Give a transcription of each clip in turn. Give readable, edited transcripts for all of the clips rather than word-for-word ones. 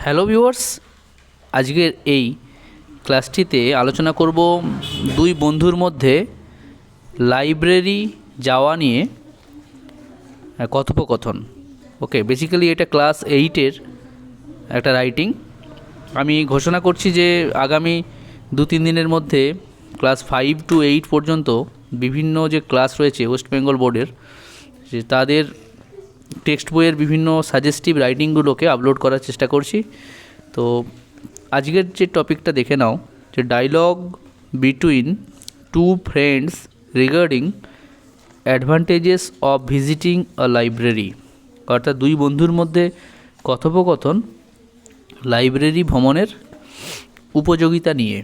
Hello viewers, আজকের এই ক্লাসটিতে আলোচনা করব দুই বন্ধুর মধ্যে লাইব্রেরি যাওয়া নিয়ে কথোপকথন। ওকে, বেসিক্যালি এটা ক্লাস 8-এর একটা রাইটিং। আমি ঘোষণা করছি যে আগামী 2-3 দিনের মধ্যে ক্লাস 5 to 8 পর্যন্ত বিভিন্ন যে ক্লাস রয়েছে ওয়েস্ট বেঙ্গল বোর্ডের, যে তাদের টেক্সট বইয়ের বিভিন্ন সাজেস্টিভ রাইটিংগুলোকে আপলোড করার চেষ্টা করছি। তো আজকের যে টপিকটা দেখে নাও, যে dialogue between two friends regarding advantages of visiting a library, অর্থাৎ দুই বন্ধুর মধ্যে কথোপকথন লাইব্রেরি ভ্রমণের উপযোগিতা নিয়ে।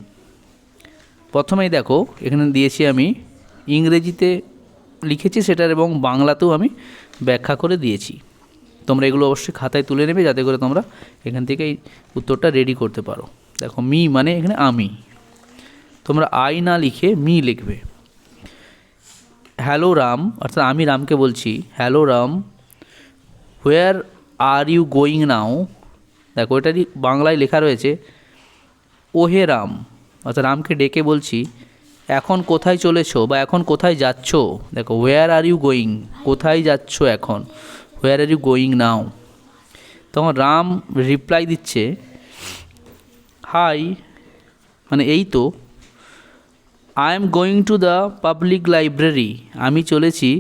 প্রথমেই দেখো, এখানে দিয়েছি আমি ইংরেজিতে লিখেছি সেটার, এবং বাংলাতেও আমি ব্যাখ্যা করে দিয়েছি। তোমরা এগুলো অবশ্যই খাতায় তুলে নেবে, যাতে করে তোমরা এখান থেকে এই উত্তরটা রেডি করতে পারো। দেখো, মি মানে এখানে আমি, তোমরা আই না লিখে মি লিখবে। হ্যালো রাম, অর্থাৎ আমি রামকে বলছি, hello Ram, where are you going now. দেখো, এটারই বাংলায় লেখা রয়েছে ওহে রাম, অর্থাৎ রামকে ডেকে বলছি এখন কোথায় চলেছো বা এখন কোথায় যাচ্ছ। দেখো, হোয়ার আর ইউ গোয়িং, কোথায় যাচ্ছ এখন, হোয়ার আর ইউ গোয়িং নাও। তখন রাম রিপ্লাই দিচ্ছে হাই, মানে এই তো, I am going to the public library, আমি চলেছি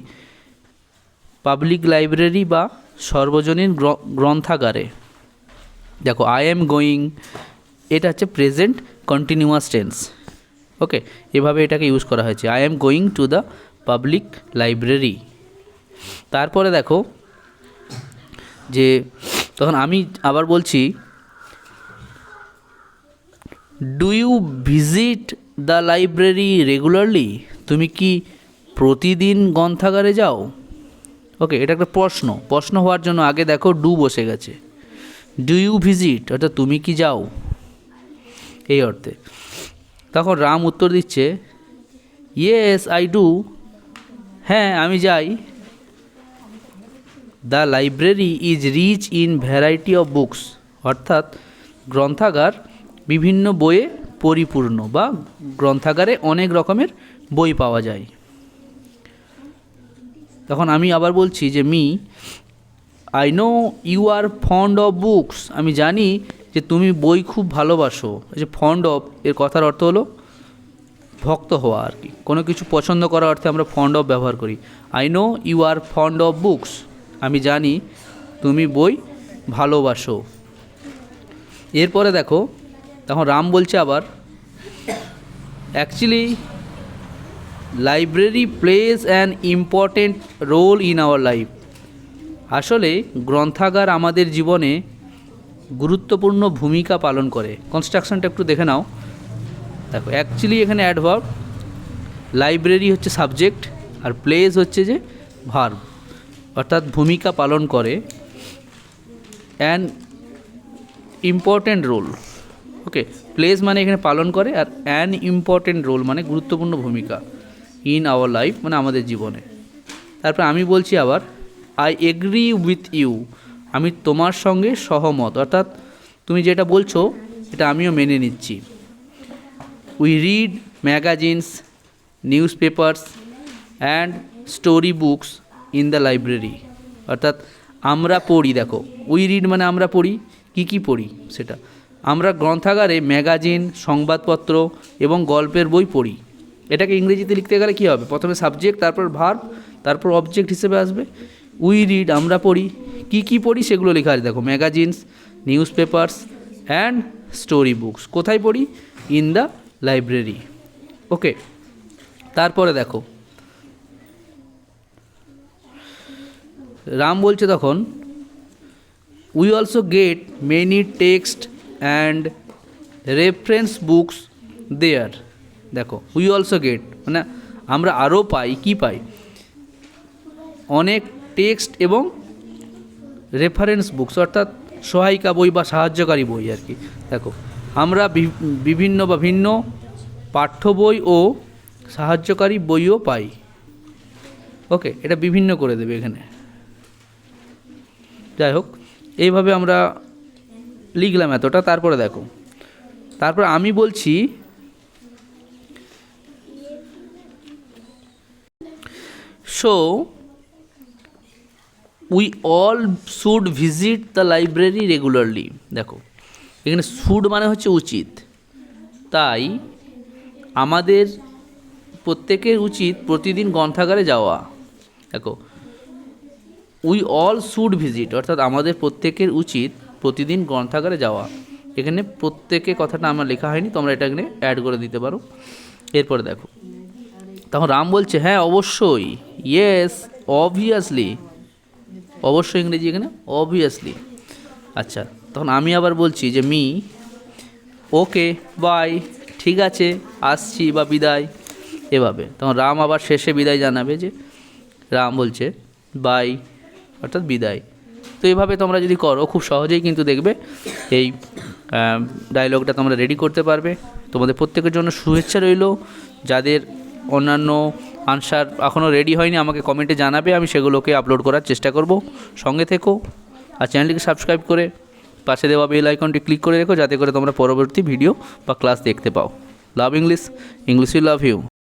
পাবলিক লাইব্রেরি বা সর্বজনীন গ্রন্থাগারে। দেখো, আই এম গোয়িং এটা হচ্ছে প্রেজেন্ট কন্টিনিউয়াস টেন্স। ওকে, এভাবে এটাকে ইউজ করা হয়েছে, I am going to the public library. তারপরে দেখো যে তখন আমি আবার বলছি do you visit the library regularly, তুমি কি প্রতিদিন গ্রন্থাগারে যাও। ওকে, এটা একটা প্রশ্ন হওয়ার জন্য আগে দেখো ডু বসে গেছে। ডু ইউ ভিজিট অর্থাৎ তুমি কি যাও, এই অর্থে। তখন রাম উত্তর দিচ্ছে ইয়েস আই ডু, হ্যাঁ আমি যাই। The library is rich in variety of books, অর্থাৎ গ্রন্থাগার বিভিন্ন বইয়ে পরিপূর্ণ, বা গ্রন্থাগারে অনেক রকমের বই পাওয়া যায়। তখন আমি আবার বলছি যে me I know you are fond of books, আমি জানি যে তুমি বই খুব ভালোবাসো। এই যে ফন্ড অফ, এর কথার অর্থ হলো ভক্ত হওয়া আর কি, কোনো কিছু পছন্দ করার অর্থে আমরা ফন্ড অফ ব্যবহার করি। I know you are fond of books, আমি জানি তুমি বই ভালোবাসো। এরপরে দেখো, তখন রাম বলছে আবার actually library plays an important role in our life, আসলে গ্রন্থাগার আমাদের জীবনে গুরুত্বপূর্ণ ভূমিকা পালন করে। কনস্ট্রাকশনটা একটু দেখে নাও। দেখো, অ্যাকচুয়ালি এখানে অ্যাডভার্ব, লাইব্রেরি হচ্ছে সাবজেক্ট, আর প্লেস হচ্ছে যে ভার্ব, অর্থাৎ ভূমিকা পালন করে। An important role, okay, plays মানে এখানে পালন করে, আর অ্যান ইম্পর্ট্যান্ট রোল মানে গুরুত্বপূর্ণ ভূমিকা, ইন আওয়ার লাইফ মানে আমাদের জীবনে। তারপর আমি বলছি আবার আই এগ্রি উইথ ইউ, আমি তোমার সঙ্গে সহমত, অর্থাৎ তুমি যেটা বলছো এটা আমিও মেনে নিচ্ছি। We read magazines, news papers and story books in the library, অর্থাৎ আমরা পড়ি। দেখো, উই রিড মানে আমরা পড়ি, কী পড়ি সেটা, আমরা গ্রন্থাগারে ম্যাগাজিন, সংবাদপত্র এবং গল্পের বই পড়ি। এটাকে ইংরেজিতে লিখতে গেলে কী হবে, প্রথমে সাবজেক্ট, তারপর ভার্ব, তারপর অবজেক্ট হিসেবে আসবে। উই রিড আমরা পড়ি, কী পড়ি সেগুলো লেখা আছে। দেখো, magazines, news papers and story books, কোথায় পড়ি, ইন দ্য লাইব্রেরি। ওকে, তারপরে দেখো রাম বলছে তখন we also get many text and reference books there. দেখো, উই অলসো গেট মানে আমরা আরও পাই, কি পাই, অনেক টেক্সট এবং রেফারেন্স বুকস, অর্থাৎ সহায়িকা বই বা সাহায্যকারী বই আর কি। দেখো, আমরা বিভিন্ন বা ভিন্ন পাঠ্য বই ও সাহায্যকারী বইও পাই। ওকে, এটা বিভিন্ন করে দেবে এখানে। যাই হোক, এইভাবে আমরা লিখলাম এতটা, তারপরে দেখো, তারপর আমি বলছি so we all should visit the library regularly. দেখো এখানে শুড মানে হচ্ছে উচিত, তাই আমাদের প্রত্যেকের উচিত প্রতিদিন গ্রন্থাগারে যাওয়া। দেখো উই অল শুড ভিজিট, অর্থাৎ আমাদের প্রত্যেকের উচিত প্রতিদিন গ্রন্থাগারে যাওয়া। এখানে প্রত্যেকে কথাটা আমার লেখা হয়নি, তোমরা এটা এখানে অ্যাড করে দিতে পারো। এরপরে দেখো, তখন রাম বলছে হ্যাঁ অবশ্যই, ইয়েস অবভিয়াসলি, অবশ্যই ইংরেজি এখানে অবভিয়াসলি। আচ্ছা, তখন আমি আবার বলছি যে মি, ওকে বাই, ঠিক আছে আসছি বা বিদায়, এভাবে। তখন রাম আবার শেষে বিদায় জানাবে, যে রাম বলছে বাই, অর্থাৎ বিদায়। তো এভাবে তোমরা যদি করো খুব সহজেই কিন্তু দেখবে এই ডায়লগটা তোমরা রেডি করতে পারবে। তোমাদের প্রত্যেকের জন্য শুভেচ্ছা রইল। যাদের অন্যান্য আনসার এখনও রেডি হয়নি আমাকে কমেন্টে জানাবে, আমি সেগুলোকে আপলোড করার চেষ্টা করব। সঙ্গে থেকো আর চ্যানেলটিকে সাবস্ক্রাইব করে পাশে দেওয়া বেল আইকনটি ক্লিক করে রেখো, যাতে করে তোমরা পরবর্তী ভিডিও বা ক্লাস দেখতে পাও। Love English, English will love you.